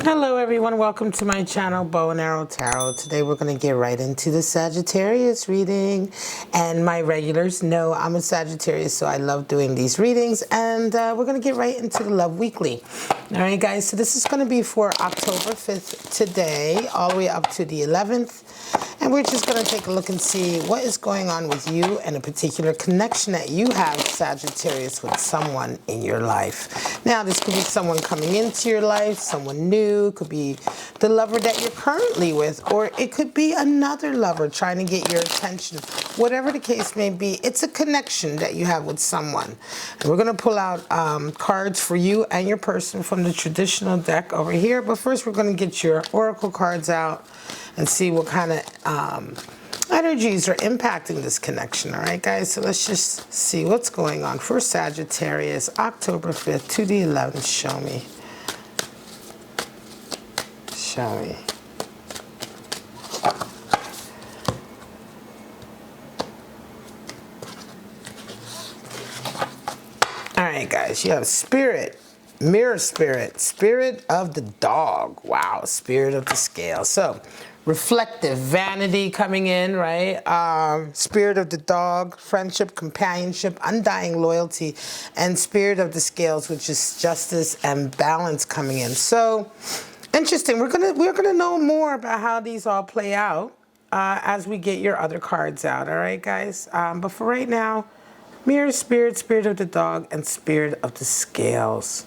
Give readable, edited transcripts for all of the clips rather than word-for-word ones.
Hello everyone, welcome to my channel, Bow and Arrow Tarot. Today we're going to get right into the Sagittarius reading. And my regulars know I'm a Sagittarius, so I love doing these readings. And we're going to get right into the Love Weekly. All right, guys, so this is going to be for October 5th today, all the way up to the 11th. And we're just going to take a look and see what is going on with you and a particular connection that you have, Sagittarius, with someone in your life. Now, this could be someone coming into your life, someone new, could be the lover that you're currently with, or it could be another lover trying to get your attention. Whatever the case may be, it's a connection that you have with someone. And we're going to pull out cards for you and your person from the traditional deck over here. But first, we're going to get your oracle cards out and see what kind of energies are impacting this connection. All right, guys, so let's just see what's going on for Sagittarius, October 5th to the 11th. Show me. Show me. All right, guys, you have Spirit, Mirror Spirit, Spirit of the Dog. Wow, Spirit of the Scale. So, reflective, vanity coming in, right? Spirit of the Dog, friendship, companionship, undying loyalty, and Spirit of the Scales, which is justice and balance coming in. So, interesting. We're gonna know more about how these all play out as we get your other cards out. All right, guys. But for right now, Mirror Spirit, Spirit of the Dog, and Spirit of the Scales.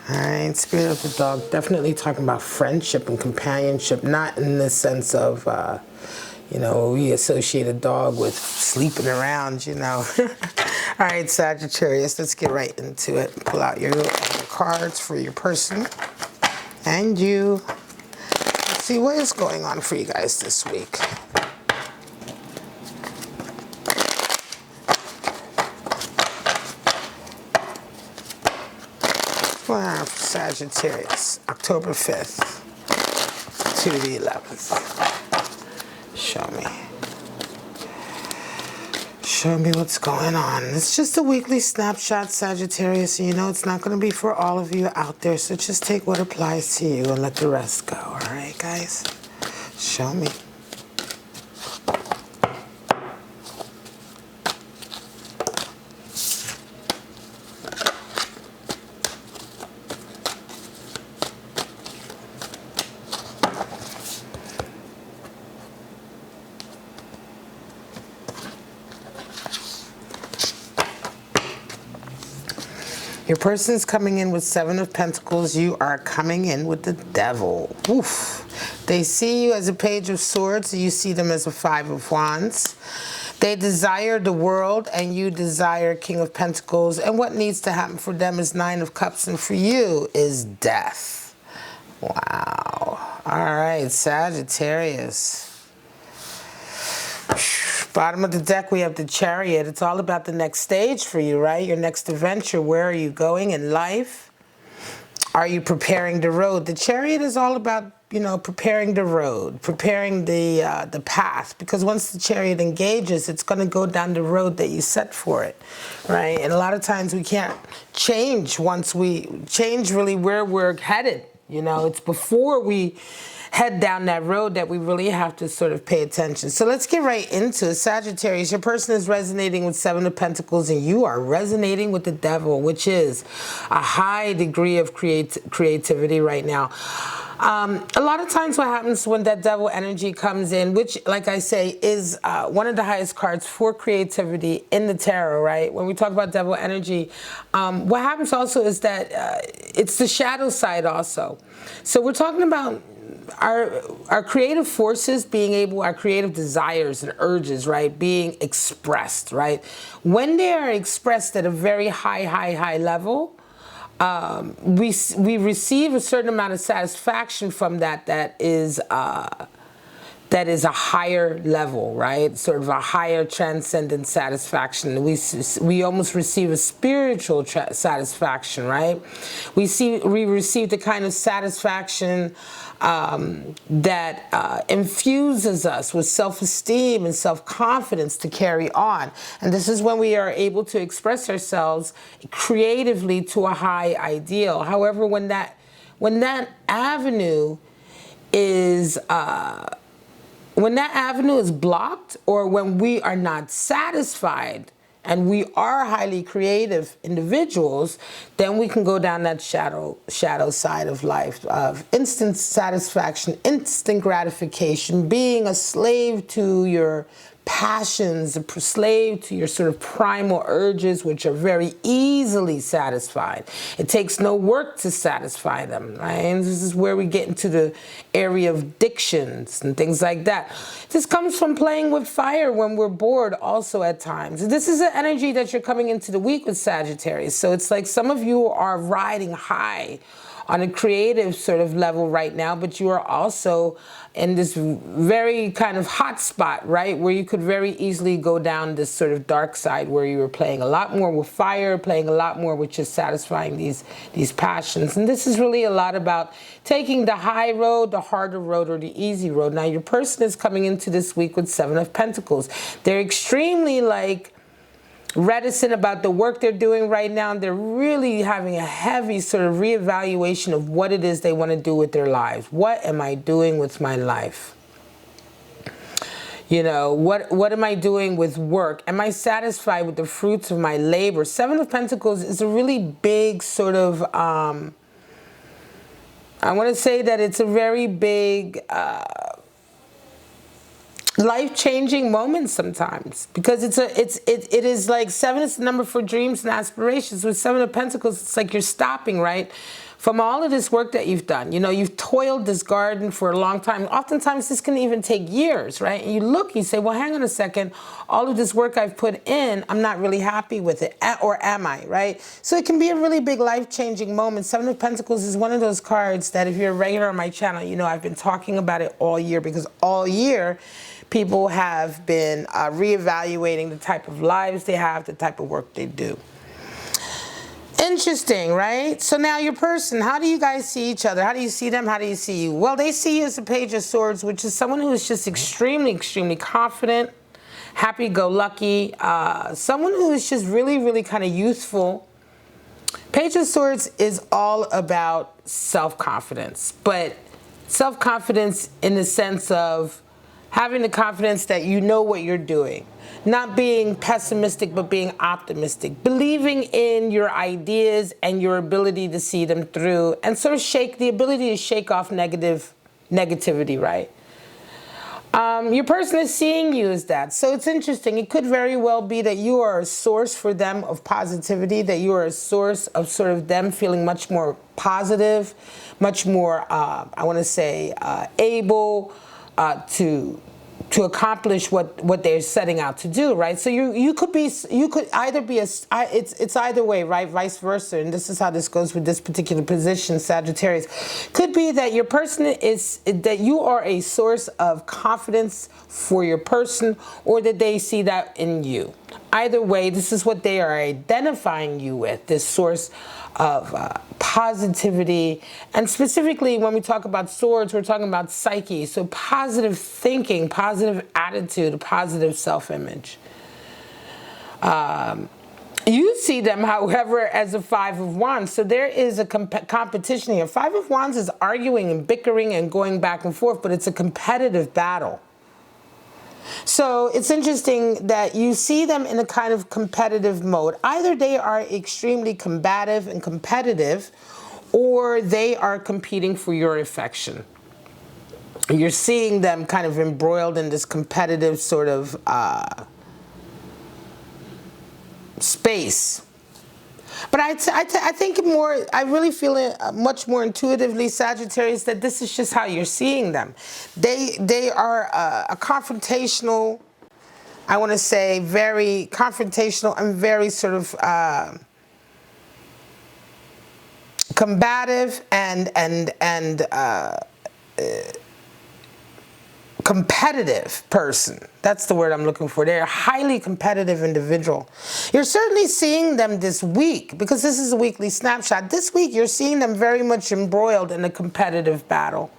All right, Spirit of the Dog, definitely talking about friendship and companionship, not in the sense of, you know, we associate a dog with sleeping around, you know. All right, Sagittarius, let's get right into it. Pull out your cards for your person and you. Let's see what is going on for you guys this week. Wow, Sagittarius, October 5th to the 11th. Show me. Show me what's going on. It's just a weekly snapshot, Sagittarius, and you know it's not going to be for all of you out there, so just take what applies to you and let the rest go, all right, guys? Show me. Your person's coming in with 7 of Pentacles. You are coming in with the Devil. Oof. They see you as a Page of Swords. You see them as a 5 of Wands. They desire the world, and you desire King of Pentacles. And what needs to happen for them is 9 of Cups, and for you is death. Wow. All right, Sagittarius. Bottom of the deck, we have the Chariot. It's all about the next stage for you, right? Your next adventure. Where are you going in life? Are you preparing the road? The Chariot is all about, you know, preparing the road, preparing the path. Because once the Chariot engages, it's going to go down the road that you set for it, right? And a lot of times we can't change once we change really where we're headed. You know, it's before we head down that road that we really have to sort of pay attention. So let's get right into it. Sagittarius, your person is resonating with 7 of Pentacles, and you are resonating with the Devil, which is a high degree of creativity right now. A lot of times what happens when that Devil energy comes in, which, like I say, is one of the highest cards for creativity in the tarot, right? When we talk about Devil energy, what happens also is that it's the shadow side also. So we're talking about our creative forces being able, our creative desires and urges, right, being expressed, right? When they are expressed at a very high level, we receive a certain amount of satisfaction from that is a higher level, right? Sort of a higher transcendent satisfaction. We almost receive a spiritual satisfaction, right? We receive the kind of satisfaction that infuses us with self-esteem and self-confidence to carry on. And this is when we are able to express ourselves creatively to a high ideal. However, when when that avenue is blocked, or when we are not satisfied, and we are highly creative individuals, then we can go down that shadow side of life, of instant satisfaction, instant gratification, being a slave to your passions, a slave to your sort of primal urges, which are very easily satisfied. It takes no work to satisfy them, right? And this is where we get into the area of addictions and things like that. This comes from playing with fire when we're bored also at times. This is an energy that you're coming into the week with, Sagittarius. So it's like some of you are riding high on a creative sort of level right now, but you are also in this very kind of hot spot, right, where you could very easily go down this sort of dark side, where you were playing a lot more with fire, playing a lot more with just satisfying these passions. And this is really a lot about taking the high road, the harder road, or the easy road. Now, your person is coming into this week with 7 of Pentacles. They're extremely reticent about the work they're doing right now. They're really having a heavy sort of reevaluation of what it is they want to do with their lives. What am I doing with my life? You know, what am I doing with work? Am I satisfied with the fruits of my labor? 7 of Pentacles is a really big sort of, I want to say that it's a very big, life-changing moments sometimes, because it is like 7 is the number for dreams and aspirations. With 7 of Pentacles, it's like you're stopping, right, from all of this work that you've done. You know, you've toiled this garden for a long time. Oftentimes this can even take years, right? And you look, you say, well, hang on a second, all of this work I've put in, I'm not really happy with it, or am I, right? So it can be a really big life-changing moment. 7 of Pentacles is one of those cards that if you're a regular on my channel, you know I've been talking about it all year, because all year people have been reevaluating the type of lives they have, the type of work they do. Interesting, right? So now your person, how do you guys see each other? How do you see them? How do you see you? Well, they see you as a Page of Swords, which is someone who is just extremely, extremely confident, happy-go-lucky, someone who is just really, really kind of youthful. Page of Swords is all about self-confidence, but self-confidence in the sense of having the confidence that you know what you're doing, not being pessimistic, but being optimistic, believing in your ideas and your ability to see them through, and sort of the ability to shake off negativity, right? Your person is seeing you as that. So it's interesting. It could very well be that you are a source for them of positivity, that you are a source of sort of them feeling much more positive, much more, I want to say, able to accomplish what they're setting out to do, right? So you could either be it's either way, right? Vice versa. And this is how this goes with this particular position, Sagittarius. Could be that your person that you are a source of confidence for your person, or that they see that in you. Either way, this is what they are identifying you with, this source of positivity. And specifically, when we talk about swords, we're talking about psyche. So positive thinking, positive attitude, positive self-image. You see them, however, as a 5 of Wands. So there is a competition here. 5 of Wands is arguing and bickering and going back and forth, but it's a competitive battle. So it's interesting that you see them in a kind of competitive mode. Either they are extremely combative and competitive, or they are competing for your affection. You're seeing them kind of embroiled in this competitive sort of space. But I think more, I really feel it much more intuitively, Sagittarius, that this is just how you're seeing them. They are a confrontational, I want to say, very confrontational and very sort of combative and competitive person. That's the word I'm looking for. They're a highly competitive individual. You're certainly seeing them this week, because this is a weekly snapshot. This week, you're seeing them very much embroiled in a competitive battle.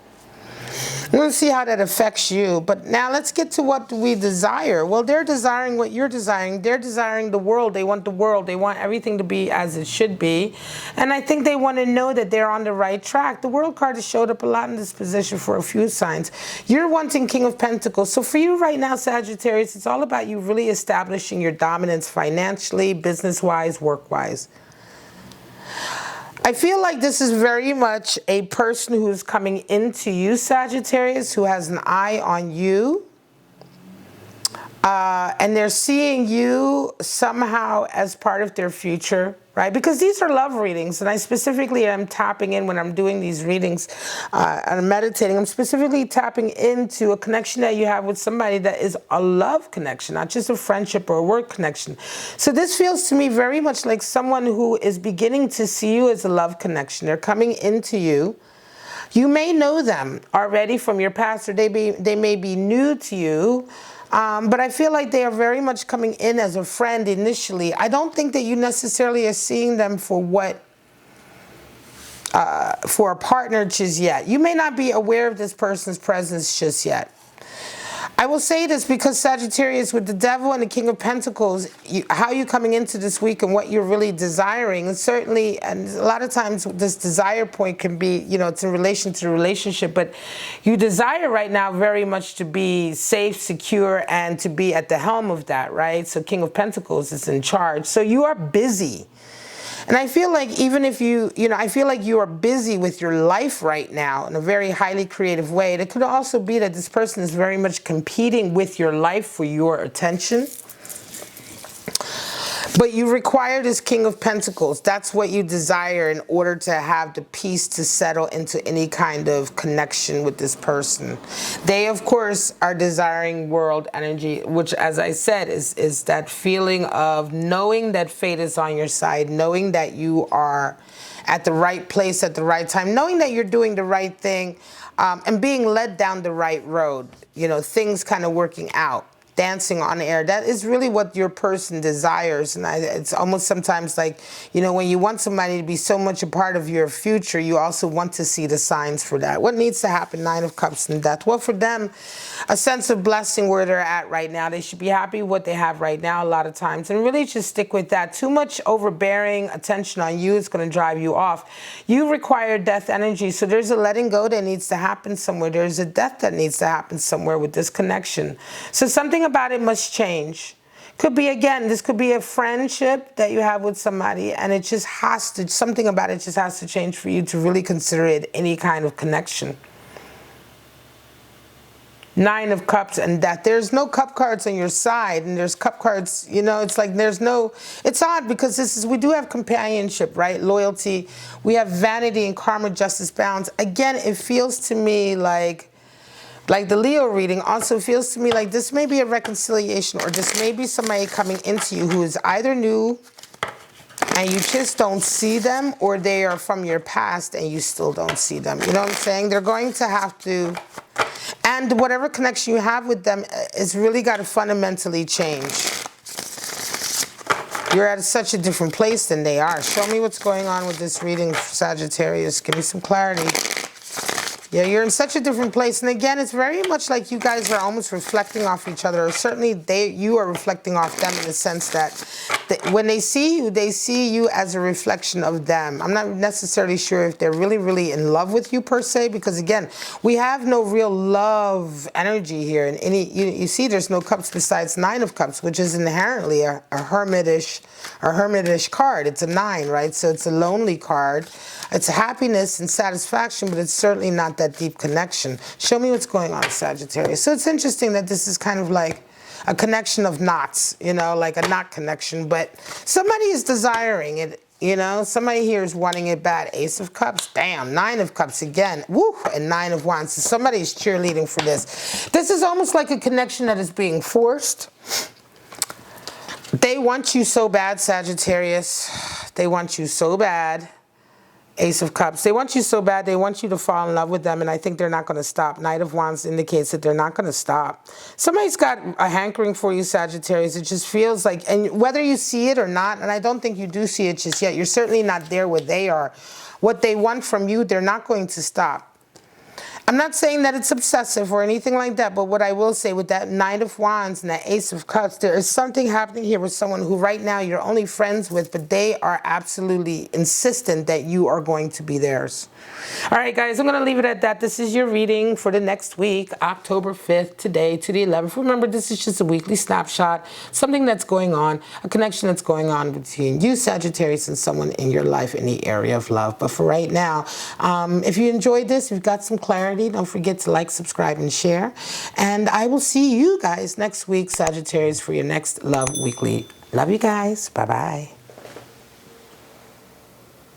We're going to see how that affects you. But now let's get to what we desire. Well, they're desiring what you're desiring. They're desiring the world. They want the world. They want everything to be as it should be. And I think they want to know that they're on the right track. The World card has showed up a lot in this position for a few signs. You're wanting King of Pentacles. So for you right now, Sagittarius, it's all about you really establishing your dominance financially, business-wise, work-wise. I feel like this is very much a person who's coming into you, Sagittarius, who has an eye on you. And they're seeing you somehow as part of their future, right? Because these are love readings, and I specifically am tapping in when I'm doing these readings and I'm meditating. I'm specifically tapping into a connection that you have with somebody that is a love connection, not just a friendship or a work connection. So this feels to me very much like someone who is beginning to see you as a love connection. They're coming into you. You may know them already from your past, or they may be new to you. But I feel like they are very much coming in as a friend initially. I don't think that you necessarily are seeing them for for a partner just yet. You may not be aware of this person's presence just yet. I will say this because Sagittarius, with the Devil and the King of Pentacles, how you coming into this week and what you're really desiring, and certainly, and a lot of times this desire point can be, you know, it's in relation to the relationship, but you desire right now very much to be safe, secure, and to be at the helm of that, right? So King of Pentacles is in charge. So you are busy. And I feel like even if I feel like you are busy with your life right now in a very highly creative way. It could also be that this person is very much competing with your life for your attention. But you require this King of Pentacles. That's what you desire in order to have the peace to settle into any kind of connection with this person. They, of course, are desiring world energy, which, as I said, is that feeling of knowing that fate is on your side, knowing that you are at the right place at the right time, knowing that you're doing the right thing, and being led down the right road, you know, things kind of working out. Dancing on air. That is really what your person desires. And it's almost sometimes like, you know, when you want somebody to be so much a part of your future, you also want to see the signs for that. What needs to happen? Nine of Cups and Death. Well, for them, a sense of blessing where they're at right now. They should be happy with what they have right now a lot of times, and really just stick with that. Too much overbearing attention on you is going to drive you off. You require death energy, so there's a letting go that needs to happen somewhere. There's a death that needs to happen somewhere with this connection. So something about it must change. Could be, again, this could be a friendship that you have with somebody, and it just has to, something about it just has to change for you to really consider it any kind of connection. Nine of Cups and Death. There's no cup cards on your side, and there's cup cards, you know, it's like there's no, it's odd because this is, we do have companionship, right? Loyalty. We have vanity and karma, justice, balance. Again, it feels to me like the Leo reading also feels to me like this may be a reconciliation, or this may be somebody coming into you who is either new and you just don't see them, or they are from your past and you still don't see them. You know what I'm saying? They're going to have to, and whatever connection you have with them is really got to fundamentally change. You're at such a different place than they are. Show me what's going on with this reading, Sagittarius. Give me some clarity. Yeah, you're in such a different place. And again, it's very much like you guys are almost reflecting off each other. Or certainly you are reflecting off them in the sense that when they see you as a reflection of them. I'm not necessarily sure if they're really, really in love with you per se, because again, we have no real love energy here. And you see there's no cups besides Nine of Cups, which is inherently a hermitish card. It's a 9, right? So it's a lonely card. It's happiness and satisfaction, but it's certainly not that deep connection. Show me what's going on, Sagittarius. So it's interesting that this is kind of like a connection of knots, you know, like a knot connection, but somebody is desiring it, you know, somebody here is wanting it bad. Ace of Cups, damn, Nine of Cups again, woo, and Nine of Wands. So somebody's cheerleading for this. This is almost like a connection that is being forced. They want you so bad, Sagittarius. They want you so bad. Ace of Cups. They want you so bad. They want you to fall in love with them, and I think they're not going to stop. Knight of Wands indicates that they're not going to stop. Somebody's got a hankering for you, Sagittarius. It just feels like, and whether you see it or not, and I don't think you do see it just yet, you're certainly not there where they are. What they want from you, they're not going to stop. I'm not saying that it's obsessive or anything like that, but what I will say with that Knight of Wands and that Ace of Cups, there is something happening here with someone who right now you're only friends with, but they are absolutely insistent that you are going to be theirs. All right, guys, I'm going to leave it at that. This is your reading for the next week, October 5th, today to the 11th. Remember, this is just a weekly snapshot, something that's going on, a connection that's going on between you, Sagittarius, and someone in your life in the area of love. But for right now, if you enjoyed this, if you've got some clarity, don't forget to like, subscribe, and share. And I will see you guys next week, Sagittarius, for your next Love Weekly. Love you guys. Bye-bye.